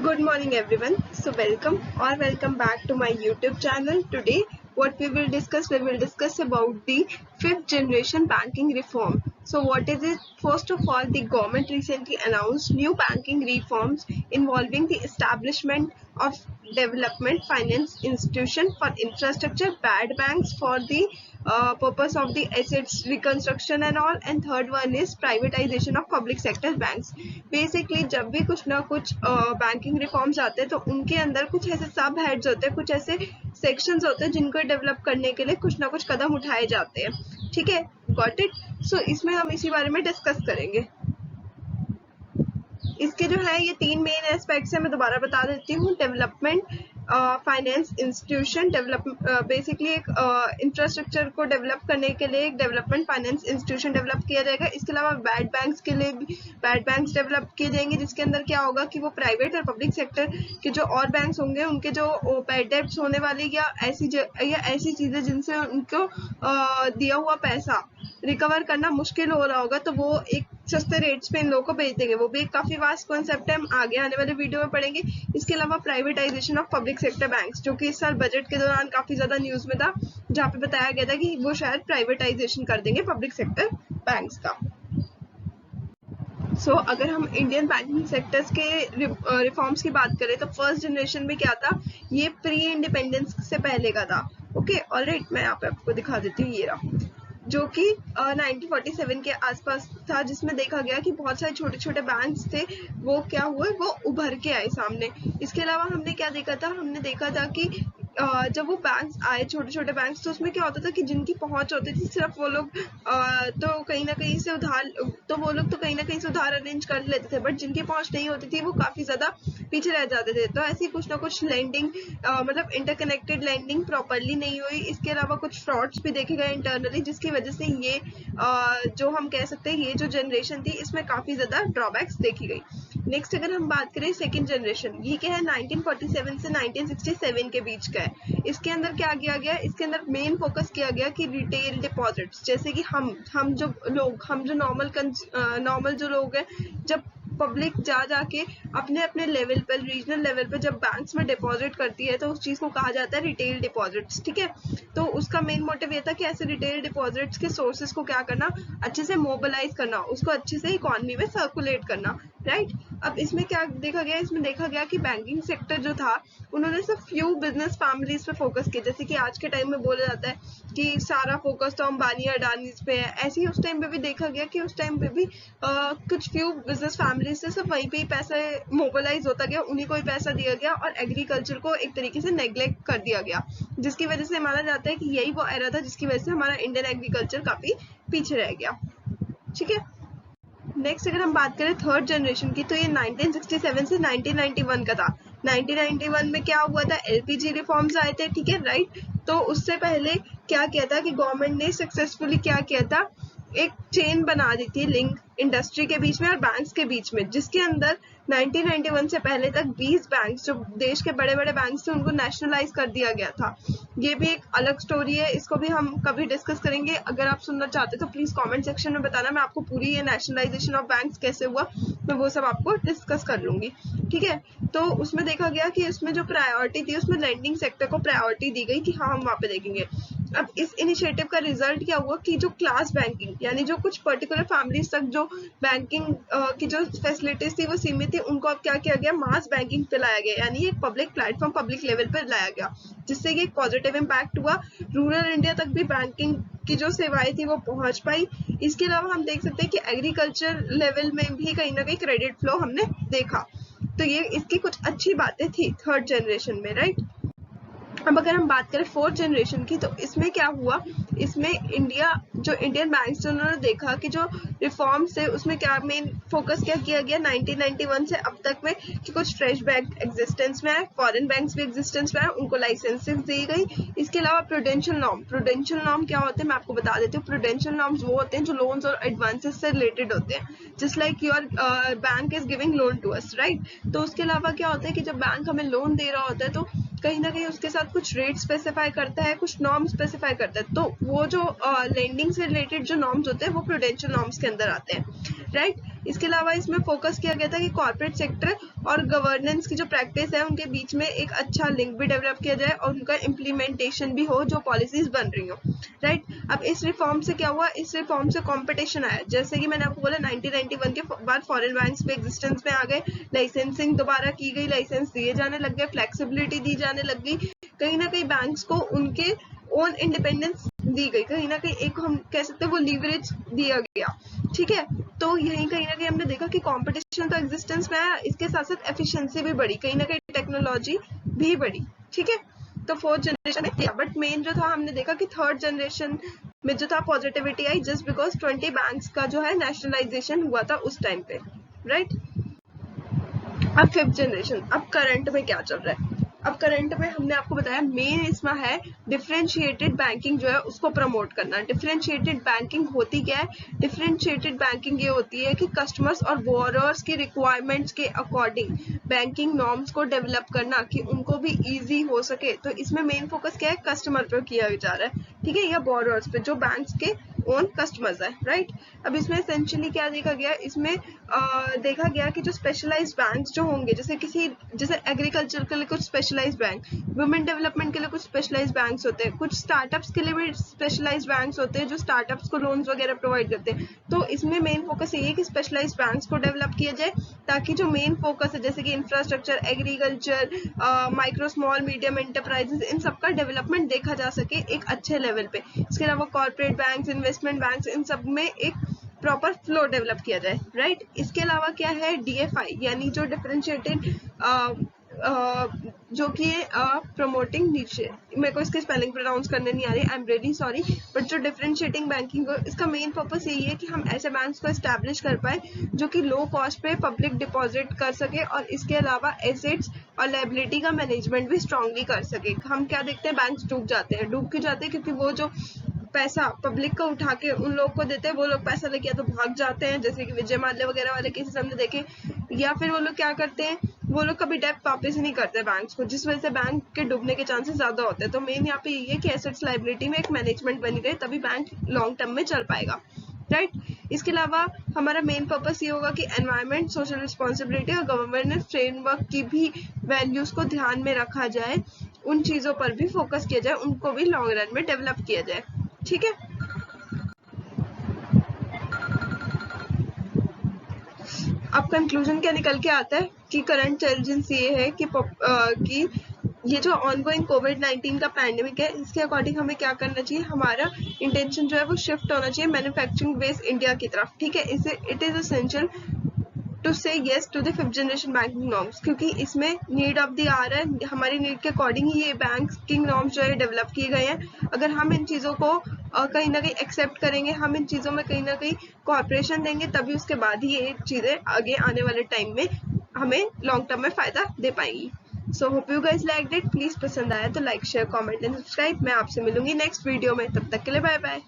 Good morning everyone. So welcome back to my YouTube channel. Today what we will discuss about the fifth generation banking reform. So what is it? First of all, the government recently announced new banking reforms involving the establishment of development finance institution for infrastructure, bad banks for the purpose of the assets reconstruction and all, and third one is privatization of public sector banks. Basically जब भी कुछ ना कुछ banking reforms आते हैं तो उनके अंदर कुछ ऐसे सब हेड्स होते हैं, कुछ ऐसे सेक्शंस होते हैं जिनको डेवलप करने के लिए कुछ ना कुछ कदम उठाए जाते हैं. ठीक है, गॉट इट. सो इसमें हम इसी बारे में डिस्कस करेंगे. इसके जो है ये तीन मेन एस्पेक्ट्स है, मैं दोबारा बता देती हूँ. डेवलपमेंट फाइनेंस इंस्टीट्यूशन, बेसिकली एक इंफ्रास्ट्रक्चर को डेवलप करने के लिए एक डेवलपमेंट फाइनेंस इंस्टीट्यूशन डेवलप किया जाएगा. इसके अलावा बैड बैंक्स के लिए भी बैड बैंक्स डेवलप किए जाएंगे, जिसके अंदर क्या होगा कि वो प्राइवेट और पब्लिक सेक्टर के जो और बैंक्स होंगे उनके जो बैड डेब्ट्स होने वाली या ऐसी चीजें जिनसे उनको दिया हुआ पैसा रिकवर करना मुश्किल हो रहा होगा, तो वो एक सस्ते रेट्स पे इन लोगों को बेच देंगे. वो भी एक काफी वास्ट कॉन्सेप्ट है, हम आगे आने वाले वीडियो में पढ़ेंगे. इसके अलावा privatisation of public sector banks, जो कि इस साल बजट के दौरान काफी ज्यादा न्यूज में था, जहाँ पे बताया गया था कि वो शायद प्राइवेटाइजेशन कर देंगे पब्लिक सेक्टर बैंक्स का. सो अगर हम इंडियन बैंकिंग सेक्टर्स के रिफॉर्म्स की बात करें तो फर्स्ट जनरेशन में क्या था, ये प्री इंडिपेंडेंस से पहले का था. ओके, ऑलराइट, मैं यहाँ पे आपको दिखा देती हूँ. ये रहा, जो कि 1947 के आसपास था, जिसमें देखा गया कि बहुत सारे छोटे छोटे बैंक्स थे, वो क्या हुए, वो उभर के आए सामने. इसके अलावा हमने क्या देखा था, हमने देखा था कि जब वो बैंक्स आए, छोटे छोटे बैंक्स, तो उसमें क्या होता था कि जिनकी पहुंच होती थी सिर्फ वो लोग तो कहीं ना कहीं से उधार अरेंज कर लेते थे, बट जिनकी पहुंच नहीं होती थी वो काफी ज्यादा पीछे रह जाते थे. तो ऐसी कुछ ना कुछ लैंडिंग मतलब इंटरकनेक्टेड लैंडिंग प्रॉपरली नहीं हुई. इसके अलावा कुछ फ्रॉड्स भी देखे गए इंटरनली, जिसकी वजह से ये जो हम कह सकते हैं, ये जो जनरेशन थी इसमें काफी ज्यादा ड्रॉबैक्स देखी गई. नेक्स्ट अगर हम बात करें सेकंड जनरेशन, ये क्या है, 1947 से 1967 के बीच का है. इसके अंदर क्या किया गया, इसके अंदर मेन फोकस किया गया कि रिटेल डिपॉजिट्स, जैसे कि हम जो नॉर्मल जो लोग हैं, जब पब्लिक जा जाके अपने अपने लेवल पर, रीजनल लेवल पर जब बैंक्स में डिपॉजिट करती है, तो उस चीज को कहा जाता है रिटेल डिपॉजिट्स. ठीक है, तो उसका मेन मोटिव ये था कि ऐसे रिटेल डिपॉजिट्स के सोर्सेज को क्या करना, अच्छे से मोबिलाइज करना, उसको अच्छे से इकोनॉमी में सर्कुलेट करना. राइट. अब इसमें क्या देखा गया, इसमें देखा गया कि बैंकिंग सेक्टर जो था, उन्होंने सिर्फ फ्यू बिजनेस फैमिलीज पे फोकस किया. जैसे कि आज के टाइम में बोला जाता है कि सारा फोकस तो अंबानी अडानीज पे है, ऐसे ही उस टाइम पे भी देखा गया कि उस टाइम पे भी कुछ फ्यू बिजनेस फैमिलीज से सिर्फ वहीं पे ही पैसा मोबिलाइज होता गया, उन्हीं को ही पैसा दिया गया, और एग्रीकल्चर को एक तरीके से नेग्लेक्ट कर दिया गया, जिसकी वजह से माना जाता है कि यही वो एरा था जिसकी वजह से हमारा इंडियन एग्रीकल्चर काफी पीछे रह गया. ठीक है. नेक्स्ट अगर हम बात करें थर्ड जनरेशन की, तो ये 1967 से 1991 का था. 1991 में क्या हुआ था, एलपीजी रिफॉर्म्स आए थे. ठीक है, राइट. तो उससे पहले क्या किया था कि गवर्नमेंट ने सक्सेसफुली क्या किया था, एक चेन बना दी थी लिंक इंडस्ट्री के बीच में और बैंक्स के बीच में, जिसके अंदर 1991 से पहले तक 20 बैंक्स, जो देश के बड़े बड़े बैंक्स थे, उनको नेशनलाइज कर दिया गया था. ये भी एक अलग स्टोरी है, इसको भी हम कभी डिस्कस करेंगे. अगर आप सुनना चाहते तो प्लीज कमेंट सेक्शन में बताना, मैं आपको पूरी ये नेशनलाइजेशन ऑफ बैंक्स कैसे हुआ, मैं वो सब आपको डिस्कस कर लूंगी. ठीक है. तो उसमें देखा गया कि उसमें जो प्रायोरिटी थी, उसमें लैंडिंग सेक्टर को प्रायोरिटी दी गई कि हाँ, हम वहाँ पे देखेंगे. अब इस इनिशिएटिव का रिजल्ट क्या हुआ कि जो क्लास बैंकिंग, यानी जो कुछ पर्टिकुलर फैमिलीज तक जो बैंकिंग की जो फैसिलिटीज थी वो सीमित थी, उनको अब क्या किया गया, मास बैंकिंग पे लाया गया, यानी एक पब्लिक प्लेटफॉर्म, पब्लिक लेवल पर लाया गया, जिससे कि एक पॉजिटिव इम्पैक्ट हुआ. रूरल इंडिया तक भी बैंकिंग की जो सेवाएं थी वो पहुंच पाई. इसके अलावा हम देख सकते हैं कि एग्रीकल्चर लेवल में भी कहीं ना कहीं क्रेडिट फ्लो हमने देखा. तो ये इसकी कुछ अच्छी बातें थी थर्ड जनरेशन में. राइट. अब अगर हम बात करें फोर्थ जनरेशन की, तो इसमें क्या हुआ, इसमें इंडियन बैंक्स, उन्होंने देखा कि जो रिफॉर्म्स थे उसमें क्या मेन फोकस क्या किया गया 1991 से अब तक में, कि कुछ फ्रेश बैंक एग्जिस्टेंस में आए, फॉरेन बैंक्स भी एग्जिस्टेंस में आए, उनको लाइसेंसेस दी गई. इसके अलावा प्रूडेंशियल नॉर्म क्या होते हैं, मैं आपको बता देती हूँ. प्रूडेंशियल नॉर्म्स वो होते हैं जो लोन्स और एडवांसेस से रिलेटेड होते हैं, just like your bank is giving loan to us. Right. तो उसके अलावा क्या होता है कि जब बैंक हमें लोन दे रहा होता है, तो कहीं ना कहीं उसके साथ कुछ रेट स्पेसिफाई करता है, कुछ नॉर्म स्पेसिफाई करता है. तो वो जो लेंडिंग से रिलेटेड जो नॉर्म्स होते हैं वो प्रूडेंशियल नॉर्म्स के अंदर आते हैं. राइट. इसके अलावा इसमें फोकस किया गया था कि कॉर्पोरेट सेक्टर और गवर्नेंस की जो प्रैक्टिस है उनके बीच में एक अच्छा लिंक भी डेवलप किया जाए और उनका इम्प्लीमेंटेशन भी हो जो पॉलिसीज बन रही हो, राइट। अब इस रिफॉर्म से क्या हुआ, इस रिफॉर्म से कंपटीशन आया, जैसे कि मैंने आपको बोला 1991 के बाद फॉरेन बैंक्स भी एग्जिस्टेंस में आ गए, लाइसेंसिंग दोबारा की गई, लाइसेंस दिए जाने लग गए, फ्लेक्सिबिलिटी दी जाने लग गई, कहीं ना कहीं बैंक्स को उनके ओन इंडिपेंडेंस दी गई, कहीं ना कहीं एक हम कह सकते हैं वो लीवरेज दिया गया, ठीक है। तो यही कहीं ना कहीं हमने देखा कि कंपटीशन तो एग्जिस्टेंस में आया, इसके साथ साथ एफिशिएंसी भी बढ़ी, कहीं ना कहीं टेक्नोलॉजी भी बढ़ी, ठीक है। तो फोर्थ जनरेशन में किया, बट मेन जो था हमने देखा कि थर्ड जनरेशन में जो था positivity I just because 20 banks का जो है नेशनलाइजेशन हुआ था उस टाइम पे, राइट। अब फिफ्थ जनरेशन, अब करंट में क्या चल रहा है, अब करंट में हमने आपको बताया मेन इसमें है डिफरेंशिएटेड बैंकिंग जो है उसको प्रमोट करना। डिफरेंशिएटेड बैंकिंग होती क्या है, डिफरेंशिएटेड बैंकिंग ये होती है कि कस्टमर्स और बोरोअर्स की रिक्वायरमेंट्स के अकॉर्डिंग बैंकिंग नॉर्म्स को डेवलप करना कि उनको भी इजी हो सके। तो इसमें मेन फोकस क्या है, कस्टमर पे किया जा रहा है, ठीक है, या बोरोअर्स पे जो बैंक्स के ओन कस्टमर्स है, राइट। अब इसमें एसेंशियली क्या देखा गया, इसमें देखा गया कि जो स्पेशलाइज्ड बैंक्स जो होंगे, जैसे एग्रीकल्चर के लिए कुछ स्पेशलाइज्ड बैंक, वुमेन डेवलपमेंट के लिए कुछ स्पेशलाइज्ड बैंक्स होते हैं, कुछ स्टार्टअप्स के लिए भी स्पेशलाइज्ड बैंक्स होते हैं जो स्टार्टअप्स को लोन्स वगैरह प्रोवाइड करते हैं। तो इसमें मेन फोकस ये है कि स्पेशलाइज्ड बैंक्स को डेवलप किया जाए ताकि जो मेन फोकस है जैसे कि infrastructure, agriculture, micro small medium enterprises, इन सबका डेवलपमेंट देखा जा सके एक अच्छे लेवल पे। इसके अलावा कॉर्पोरेट बैंक्स, इन्वेस्टमेंट बैंक्स, इन सब में एक प्रॉपर फ्लो डेवलप किया जाए, राइट। इसके अलावा क्या है, डीएफआई यानी जो डिफरेंशिएटेड जो कि प्रमोटिंग नीचे, मेरे को इसके स्पेलिंग प्रोनाउंस करने नहीं आ रही, I am really sorry, but जो डिफरेंशिएटिंग बैंकिंग इसका मेन पर्पस यही है कि हम ऐसे बैंक्स को एस्टैब्लिश कर पाए जो कि लो कॉस्ट पे पब्लिक डिपॉजिट कर सके और इसके अलावा एसेट्स और लायबिलिटी का मैनेजमेंट भी स्ट्रांगली कर सके। हम क्या देखते हैं, बैंक्स डूब जाते हैं क्योंकि वो जो पैसा पब्लिक को उठा के उन लोग को देते हैं, वो लोग पैसा लेके या तो भाग जाते हैं, जैसे कि विजय माल्या वगैरह वाले केसेस हमने देखे, या फिर वो लोग क्या करते हैं, वो लोग कभी डेट वापस ही नहीं करते बैंक्स को, जिस वजह से बैंक के डूबने के चांसेस ज्यादा होते हैं। तो मेन यहाँ पे ये है कि एसेट्स लायबिलिटी में एक मैनेजमेंट बनी रहे, तभी बैंक लॉन्ग टर्म में चल पाएगा, राइट। इसके अलावा हमारा मेन पर्पस ये होगा कि एनवायरनमेंट, सोशल रिस्पॉन्सिबिलिटी और गवर्नेंस फ्रेमवर्क की भी वैल्यूज को ध्यान में रखा जाए, उन चीजों पर भी फोकस किया जाए, उनको भी लॉन्ग रन में डेवलप किया जाए, ठीक है। अब कंक्लूजन क्या निकल के आता है कि करंट चैलेंजेस ये है कि ये जो ऑनगोइंग कोविड-19 का पैंडेमिक है, इसके अकॉर्डिंग हमें क्या करना चाहिए, हमारा इंटेंशन जो है वो शिफ्ट होना चाहिए मैन्युफैक्चरिंग बेस्ड इंडिया की तरफ, ठीक है। इसे it is essential to say yes to the fifth generation banking norms, क्योंकि इसमें नीड ऑफ द आवर है, हमारी नीड के अकॉर्डिंग ही ये बैंकिंग नॉर्म्स जो है डेवलप किए गए हैं। अगर हम इन चीज़ों को कहीं ना कहीं एक्सेप्ट करेंगे, हम इन चीज़ों में कहीं ना कहीं कोऑपरेशन देंगे, तभी उसके बाद ही ये चीज़ें आगे आने वाले टाइम में हमें लॉन्ग टर्म में फ़ायदा दे पाएंगी। So hope you guys like it, please पसंद आया तो like, share, comment and subscribe. मैं आपसे मिलूंगी नेक्स्ट वीडियो में, तब तक के लिए बाय बाय।